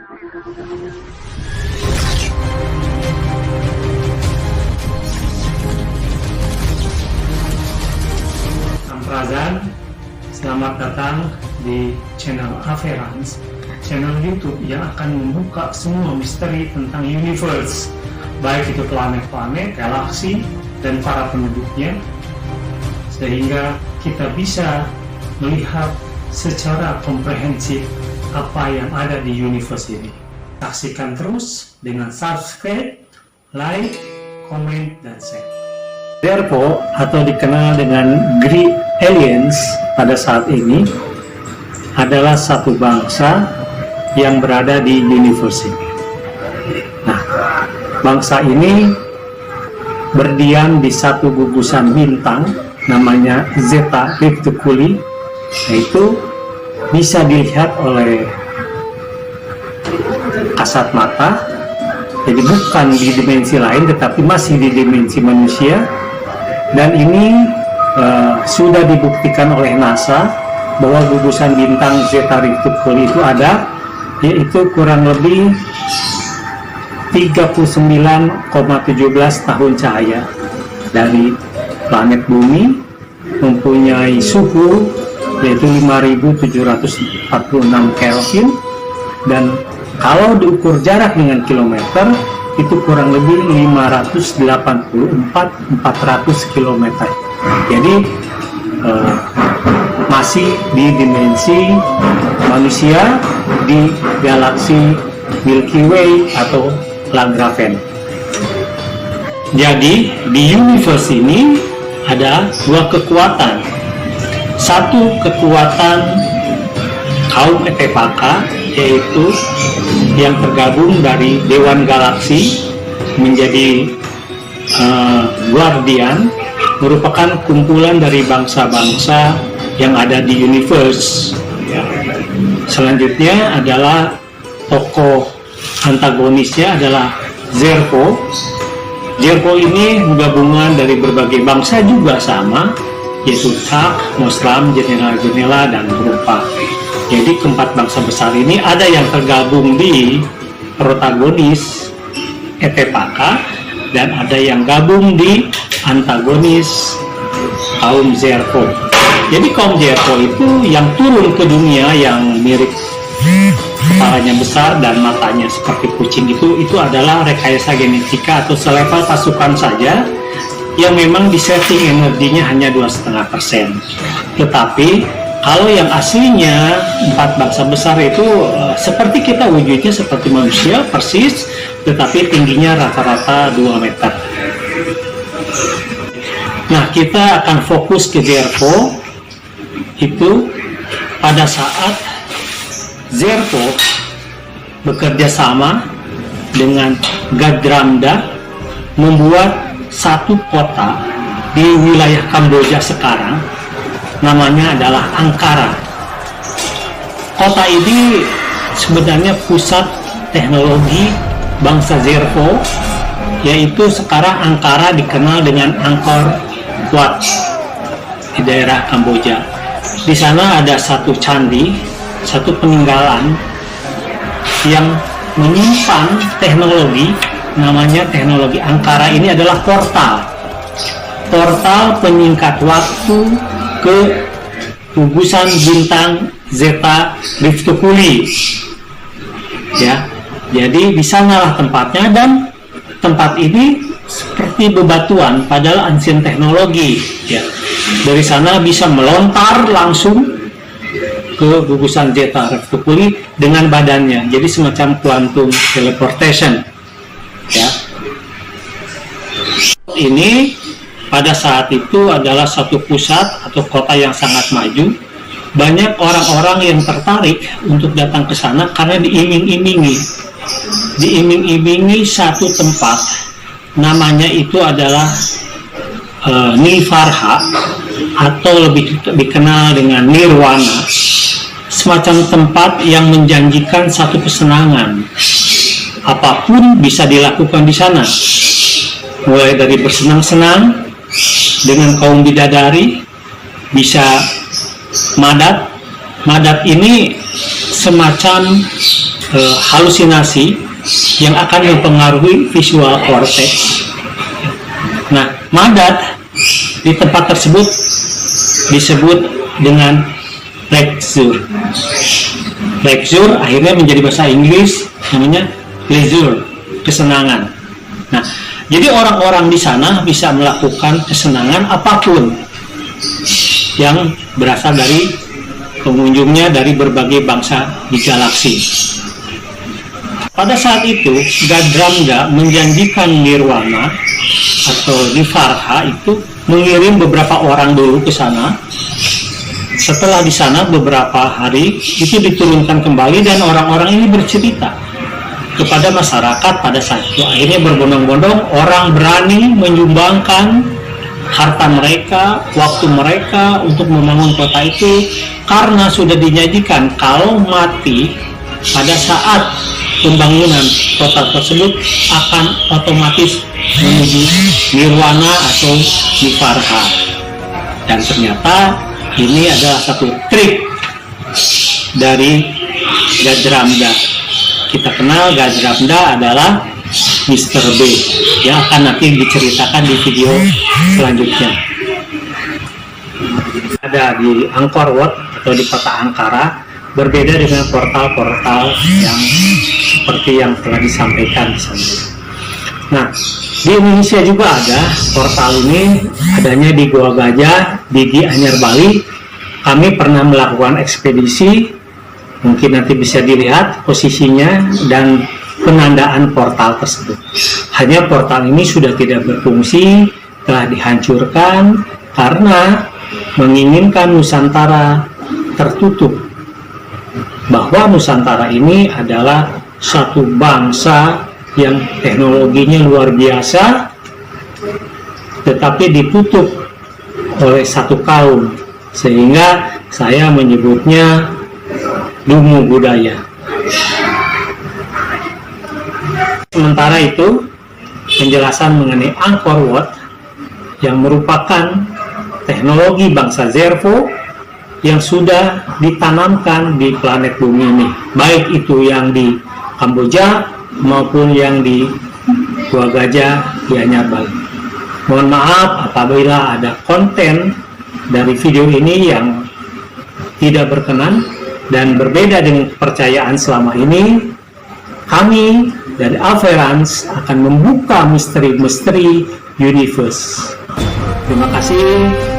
Samprazan, selamat datang di channel Averans, channel YouTube yang akan membuka semua misteri tentang universe, baik itu planet-planet, galaksi, dan para penduduknya, sehingga kita bisa melihat secara komprehensif apa yang ada di universe ini. Saksikan terus dengan subscribe, like, comment, dan share. Zerpo atau dikenal dengan Greek Aliens pada saat ini adalah satu bangsa yang berada di universe ini. Nah, bangsa ini berdiam di satu gugusan bintang namanya Zeta Reticuli, yaitu bisa dilihat oleh kasat mata, jadi bukan di dimensi lain tetapi masih di dimensi manusia. Dan ini sudah dibuktikan oleh NASA bahwa gugusan bintang Zeta Reticuli itu ada, yaitu kurang lebih 39,17 tahun cahaya dari planet Bumi, mempunyai suhu yaitu 5746 Kelvin, dan kalau diukur jarak dengan kilometer itu kurang lebih 584.400 km. Jadi masih di dimensi manusia di galaksi Milky Way atau Lagrange. Jadi di universe ini ada dua kekuatan. Satu kekuatan kaum Etepaka, yaitu yang tergabung dari Dewan Galaksi menjadi Guardian, merupakan kumpulan dari bangsa-bangsa yang ada di universe. Selanjutnya adalah tokoh antagonisnya adalah Zerpo. Zerpo ini gabungan dari berbagai bangsa juga sama, yaitu Tak, Muslim, Jenela, dan Rupa. Jadi keempat bangsa besar ini ada yang tergabung di protagonis Etepaka dan ada yang gabung di antagonis kaum Zerpo. Jadi kaum Zerpo itu yang turun ke dunia yang mirip kepalanya besar dan matanya seperti kucing, itu adalah rekayasa genetika atau selevel pasukan saja yang memang disetting energinya hanya 2,5%. Tetapi kalau yang aslinya empat bangsa besar itu seperti kita, wujudnya seperti manusia persis, tetapi tingginya rata-rata 2 meter. Nah, kita akan fokus ke Zerpo. Itu pada saat Zerpo bekerja sama dengan Gadramda membuat satu kota di wilayah Kamboja sekarang, namanya adalah Ankara. Kota ini sebenarnya pusat teknologi bangsa Zerpo, yaitu sekarang Ankara dikenal dengan Angkor Wat di daerah Kamboja. Di sana ada satu candi, satu peninggalan yang menyimpan teknologi, namanya teknologi Ankara. Ini adalah portal penyingkat waktu ke gugusan bintang Zeta Reticuli. Ya, jadi di sanalah tempatnya, dan tempat ini seperti bebatuan, padahal ancient teknologi. Ya, dari sana bisa melontar langsung ke gugusan Zeta Reticuli dengan badannya, jadi semacam quantum teleportation. Ya, ini pada saat itu adalah satu pusat atau kota yang sangat maju. Banyak orang-orang yang tertarik untuk datang ke sana karena diiming-imingi satu tempat, namanya itu adalah Nirvana atau lebih dikenal dengan Nirwana, semacam tempat yang menjanjikan satu kesenangan. Apapun bisa dilakukan di sana, mulai dari bersenang-senang dengan kaum bidadari, bisa madat. Madat ini semacam halusinasi yang akan mempengaruhi visual cortex. Nah, Madat di tempat tersebut disebut dengan pleasure. Pleasure akhirnya menjadi bahasa Inggris namanya pleasure, kesenangan. Nah, jadi orang-orang di sana bisa melakukan kesenangan apapun yang berasal dari pengunjungnya dari berbagai bangsa di galaksi. Pada saat itu, Gadramda menjanjikan nirwana atau Nivarha itu mengirim beberapa orang dulu ke sana. Setelah di sana beberapa hari itu diturunkan kembali dan orang-orang ini bercerita kepada masyarakat pada saat itu. Akhirnya berbondong-bondong orang berani menyumbangkan harta mereka, waktu mereka untuk membangun kota itu, karena sudah dijanjikan kalau mati pada saat pembangunan kota tersebut akan otomatis menuju nirwana atau nivarha. Dan ternyata ini adalah satu trik dari Gadramda. Kita kenal Gadramda adalah Mr. B yang akan nanti diceritakan di video selanjutnya. Ada di Angkor Wat atau di kota Ankara, berbeda dengan portal-portal yang seperti yang telah disampaikan di sana. Nah, di Indonesia juga ada portal ini, adanya di Goa Gajah di Gianyar, Bali. Kami pernah melakukan ekspedisi, mungkin nanti bisa dilihat posisinya dan penandaan portal tersebut. Hanya portal ini sudah tidak berfungsi, telah dihancurkan karena menginginkan Nusantara tertutup, bahwa Nusantara ini adalah satu bangsa yang teknologinya luar biasa, tetapi ditutup oleh satu kaum, sehingga saya menyebutnya dungu budaya. Sementara itu, penjelasan mengenai Angkor Wat yang merupakan teknologi bangsa Zervo yang sudah ditanamkan di planet bumi ini, baik itu yang di Kamboja maupun yang di Goa Gajah di Gianyar, Bali. Mohon maaf apabila ada konten dari video ini yang tidak berkenan dan berbeda dengan kepercayaan selama ini. Kami dari Averans akan membuka misteri-misteri universe. Terima kasih.